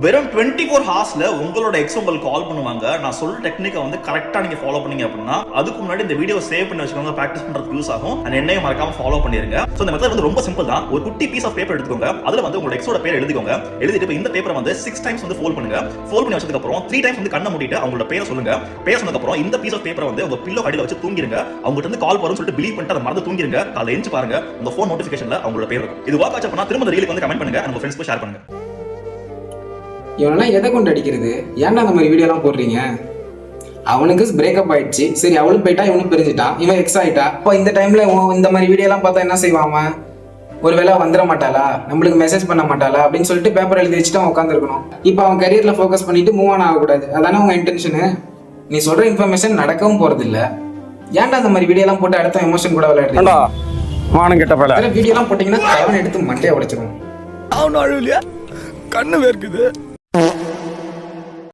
வெறும் 24 ஹார்ஸ்ல உங்களோட எக்ஸ் உங்களுக்கு கால் பண்ணுவாங்க. நான் சொல்ற டெக்னிக்கை வந்து கரெக்டா நீங்க ஃபாலோ பண்ணீங்க அப்படின்னா அதுக்கு முன்னாடி இந்த வீடியோ சேவ் பண்ணி வச்சுக்கோங்க, பிராக்டிஸ் பண்றதுக்கு யூஸ் ஆகும். அண்ட் என்னையும் மறக்காம ஃபாலோ பண்ணிருங்க. சோ இந்த மெத்தட் வந்து ரொம்ப சிம்பிள் தான். ஒரு குட்டி பீஸ் ஆஃப் பேப்பர் எடுத்துக்கோங்க. அதுல வந்து உங்களோட எக்ஸோட பேர் எழுதிக்கோங்க. எழுதிட்டு இந்த பேப்பரை வந்து 6 டைம்ஸ் வந்து ஃபோல்ட் பண்ணுங்க. ஃபோல்ட் பண்ணி வச்சதுக்கு அப்புறம் 3 டைம்ஸ் வந்து கண்ணை மூடிட்டு அவங்களோட பேரை சொல்லுங்க. பேர் சொன்னதுக்கு அப்புறம் இந்த பீஸ் ஆஃப் பேப்பரை வந்து உங்க பில்லோ அடியில வச்சு தூங்கிருங்க. அவங்ககிட்ட இருந்து கால் வரும்னு சொல்லிட்டு பிலீவ் பண்ணிட்டு அதை மறந்து தூங்கிருங்க. காலையில எந்திச்சு பாருங்க, உங்க ஃபோன் நோட்டிஃபிகேஷன்ல அவங்களோட பேர் இருக்கும். இது வாட்ச் பண்ணா திரும்ப இந்த ரீலுக்கு வந்து கமெண்ட் பண்ணுங்க, உங்க ஃப்ரெண்ட்ஸ்க்கு ஷேர் பண்ணுங்க. இவனெல்லாம் எதை கொண்டு அடிக்கிறது? ஏன்டா அந்த மாதிரி வீடியோலாம் போடுறீங்க? அவனுக்கு பிரேக்கப் ஆயிடுச்சு, சரி அவளும் போயிட்டா இவனும் பிரிஞ்சுட்டான், இவன் எக்ஸ் ஆயிட்டா. இப்போ இந்த டைம்ல இந்த மாதிரி வீடியோலாம் பார்த்தா என்ன செய்வான் அவன்? ஒருவேளை வந்துட மாட்டாளா, நம்மளுக்கு மெசேஜ் பண்ண மாட்டாளா அப்படின்னு சொல்லிட்டு பேப்பர் எழுதி வச்சுட்டு அவன் உட்காந்துருக்கணும். இப்போ அவன் கரியர்ல ஃபோக்கஸ் பண்ணிட்டு மூவ் ஆன் ஆகக்கூடாது, அதானே உங்க இன்டென்ஷனு? நீ சொல்ற இன்ஃபர்மேஷன் நடக்கவும் போறது இல்ல. ஏன்டா அந்த மாதிரி வீடியோலாம் போட்டு அடுத்த எமோஷன் கூட விளையாடுறீங்க? வானம் கெட்ட பல வீடியோலாம் போட்டீங்கன்னா அவன் எடுத்து மண்டையை உடைச்சிருவான். அவனு அழுவலையா? கண்ணு வேர்க்குது.